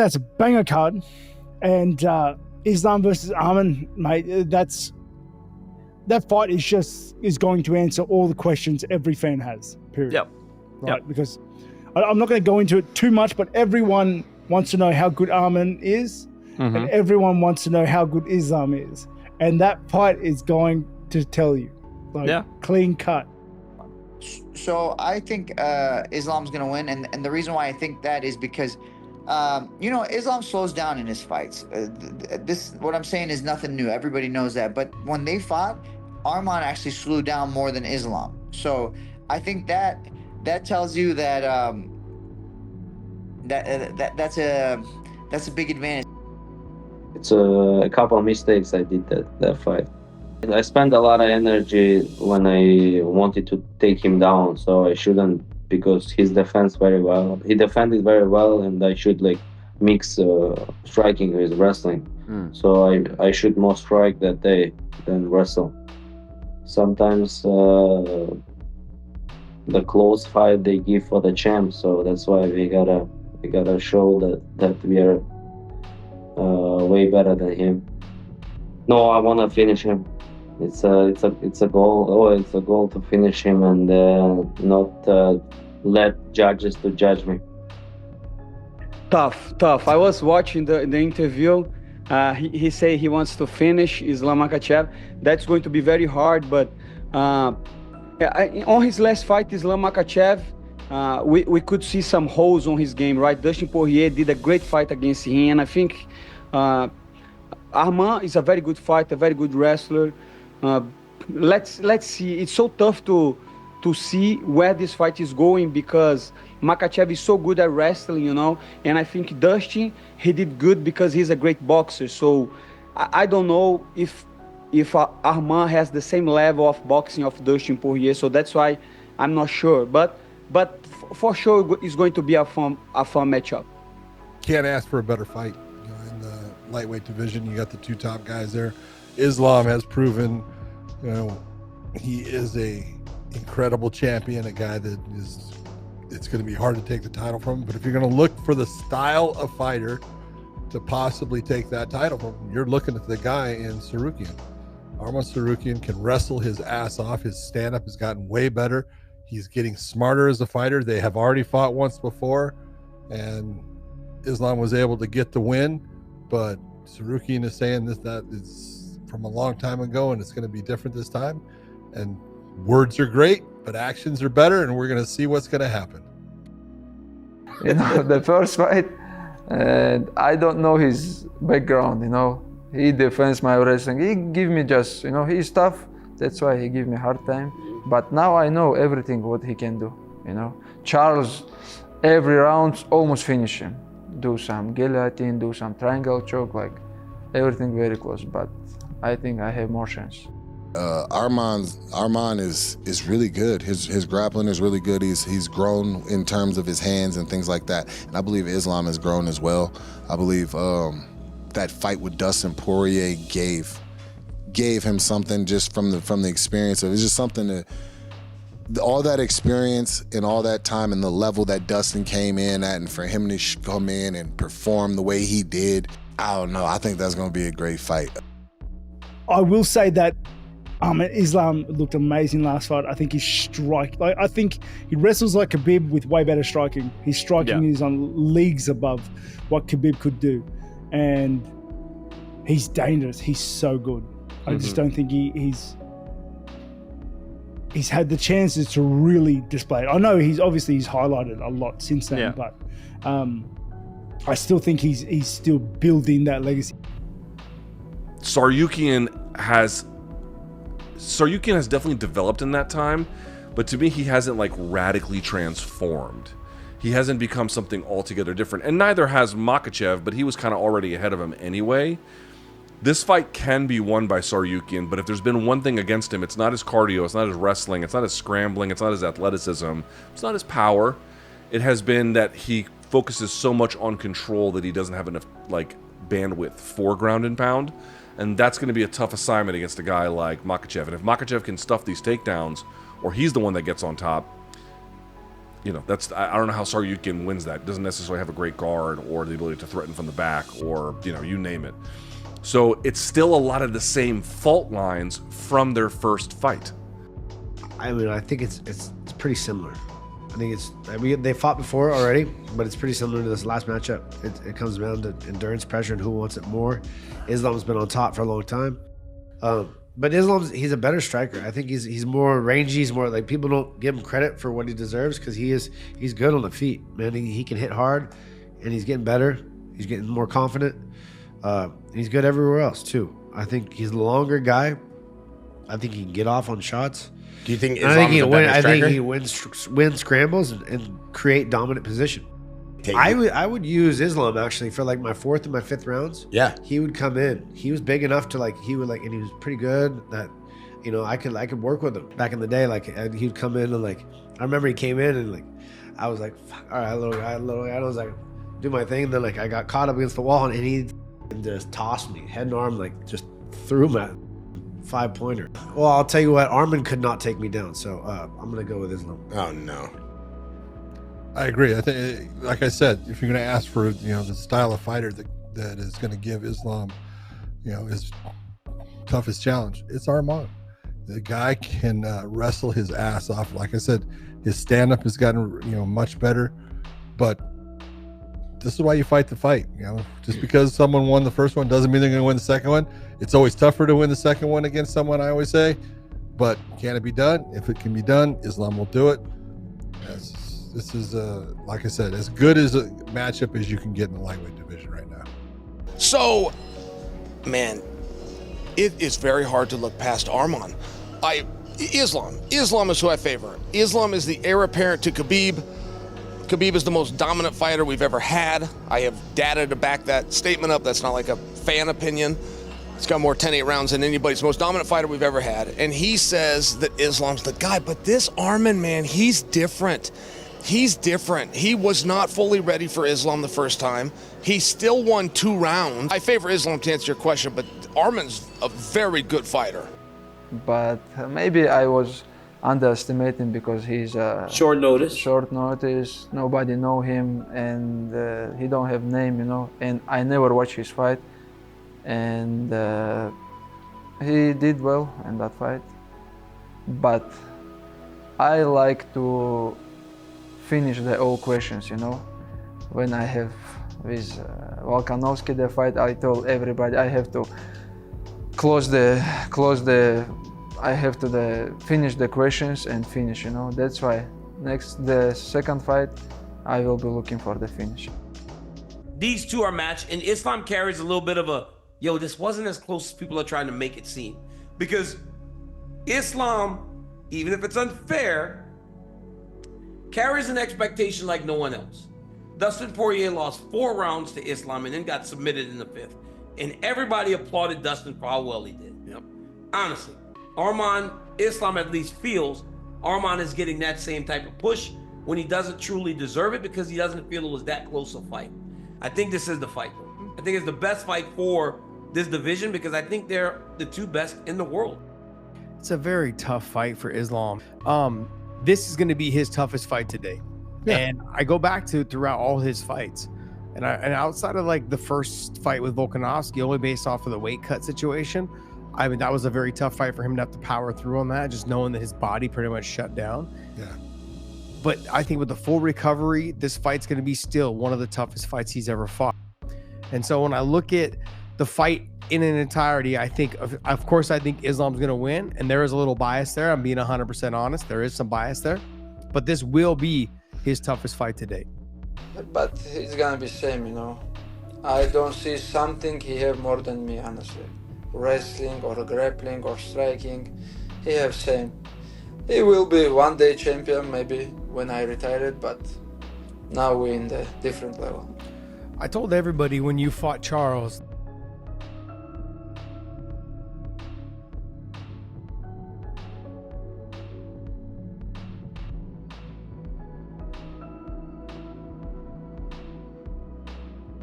That's a banger card. And Islam versus Arman, mate, that fight is going to answer all the questions every fan has, period. Yep. Right? Yep. Because I'm not going to go into it too much, but everyone wants to know how good Arman is, and everyone wants to know how good Islam is. And that fight is going to tell you. Clean cut. So I think Islam's going to win. And the reason why I think that is because, Islam slows down in his fights. What I'm saying is nothing new. Everybody knows that. But when they fought, Arman actually slowed down more than Islam. So I think that tells you that that's a big advantage. It's a couple of mistakes I did that fight. I spent a lot of energy when I wanted to take him down, so I shouldn't, because he defended very well, and I should mix striking with wrestling. So I should more strike that day than wrestle. Sometimes the close fight they give for the champ, so that's why we gotta show that we are way better than him. No, I wanna finish him. It's a goal. Oh, it's a goal to finish him and not let judges to judge me. Tough. I was watching the interview. He say he wants to finish Islam Makhachev. That's going to be very hard, but on his last fight, Islam Makhachev, we could see some holes on his game, right? Dustin Poirier did a great fight against him, and I think Arman is a very good fighter, a very good wrestler. Let's see. It's so tough to see where this fight is going, because Makhachev is so good at wrestling, and I think Dustin, he did good because he's a great boxer. So I don't know if Arman has the same level of boxing of Dustin Poirier, so that's why I'm not sure. But for sure, it's going to be a fun matchup. Can't ask for a better fight. In the lightweight division, you got the two top guys there. Islam has proven, he is a incredible champion, a guy that it's going to be hard to take the title from. But if you're going to look for the style of fighter to possibly take that title from, you're looking at the guy in Tsarukyan. Arman Tsarukyan can wrestle his ass off. His stand-up has gotten way better. He's getting smarter as a fighter. They have already fought once before, and Islam was able to get the win. But Tsarukyan is saying that is from a long time ago, and it's going to be different this time. And words are great, but actions are better, and we're going to see what's going to happen. The first fight, I don't know his background, He defends my wrestling. He give me just, he's tough. That's why he give me a hard time. But now I know everything what he can do, Charles, every round almost finish him. Do some guillotine, do some triangle choke, everything very close. But I think I have more chance. Arman is really good. His grappling is really good. He's grown in terms of his hands and things like that. And I believe Islam has grown as well. I believe that fight with Dustin Poirier gave him something just from the experience of it's just something that all that experience and all that time and the level that Dustin came in at, and for him to come in and perform the way he did, I don't know. I think that's going to be a great fight. I will say that Islam looked amazing last fight. I think his strike, I think he wrestles like Khabib with way better striking. His striking is on leagues above what Khabib could do. And he's dangerous. He's so good. I just don't think he's had the chances to really display it. I know he's highlighted a lot since then, but I still think he's still building that legacy. Tsarukyan has definitely developed in that time, but to me he hasn't radically transformed. He hasn't become something altogether different, and neither has Makhachev, but he was kind of already ahead of him anyway. This fight can be won by Tsarukyan, but if there's been one thing against him, it's not his cardio, it's not his wrestling, it's not his scrambling, it's not his athleticism, it's not his power. It has been that he focuses so much on control that he doesn't have enough bandwidth for ground and pound. And that's going to be a tough assignment against a guy like Makhachev. And if Makhachev can stuff these takedowns, or he's the one that gets on top, I don't know how Tsarukyan wins that. Doesn't necessarily have a great guard or the ability to threaten from the back or, you name it. So it's still a lot of the same fault lines from their first fight. I mean, I think it's pretty similar. They fought before already, but it's pretty similar to this last matchup. It comes down to endurance, pressure, and who wants it more. Islam's been on top for a long time. But he's a better striker. I think he's more rangy. He's more like, people don't give him credit for what he deserves because he's good on the feet, man. He can hit hard, and he's getting better. He's getting more confident. He's good everywhere else too. I think he's a longer guy. I think he can get off on shots. Do you think Islam is a better striker? I think he wins scrambles and create dominant position. I would use Islam actually for like my 4th and my 5th rounds. Yeah, he would come in. He was big enough to and he was pretty good that I could work with him back in the day. And he'd come in and I remember he came in and I was like, all right, little guy. I was like, do my thing. And then I got caught up against the wall and he just tossed me head and arm, just threw him at 5-pointer. Well, I'll tell you what, Arman could not take me down, so I'm gonna go with Islam. Oh no. I agree. I think, like I said, if you're going to ask for, the style of fighter that is going to give Islam, his toughest challenge, it's Arman. The guy can wrestle his ass off. Like I said, his stand-up has gotten, much better. But this is why you fight the fight. Just because someone won the first one doesn't mean they're going to win the second one. It's always tougher to win the second one against someone, I always say. But can it be done? If it can be done, Islam will do it. This is, like I said, as good as a matchup as you can get in the lightweight division right now. So, man, it is very hard to look past Arman. Islam is who I favor. Islam is the heir apparent to Khabib. Khabib is the most dominant fighter we've ever had. I have data to back that statement up. That's not like a fan opinion. He's got more 10-8 rounds than anybody's most dominant fighter we've ever had. And he says that Islam's the guy. But this Arman, man, he's different. He's different. He was not fully ready for Islam the first time. He still won 2 rounds. I favor Islam to answer your question, but Arman's a very good fighter. But maybe I was underestimating because he's short notice. Nobody know him, and he don't have name, And I never watch his fight, and he did well in that fight. But I like to finish the all questions, When I have with Volkanovski the fight, I told everybody I have to finish the questions and finish, That's why the second fight, I will be looking for the finish. These two are matched, and Islam carries a little bit of this wasn't as close as people are trying to make it seem. Because Islam, even if it's unfair, carries an expectation like no one else. Dustin Poirier lost 4 rounds to Islam and then got submitted in the 5th. And everybody applauded Dustin for how well he did. Yep. Honestly, Islam at least feels Arman is getting that same type of push when he doesn't truly deserve it because he doesn't feel it was that close a fight. I think this is the fight, though. I think it's the best fight for this division because I think they're the 2 best in the world. It's a very tough fight for Islam. This is going to be his toughest fight today. Yeah. And I go back to throughout all his fights. And outside of the first fight with Volkanovski, only based off of the weight cut situation, I mean, that was a very tough fight for him to have to power through on that, just knowing that his body pretty much shut down. Yeah. But I think with the full recovery, this fight's going to be still one of the toughest fights he's ever fought. And so when I look at the fight in an entirety, I think, of course, I think Islam's going to win. And there is a little bias there. I'm being 100% honest. There is some bias there. But this will be his toughest fight to date. But it's going to be same, I don't see something he have more than me, honestly. Wrestling or grappling or striking, he have same. He will be one day champion maybe when I retired, but now we're in the different level. I told everybody when you fought Charles,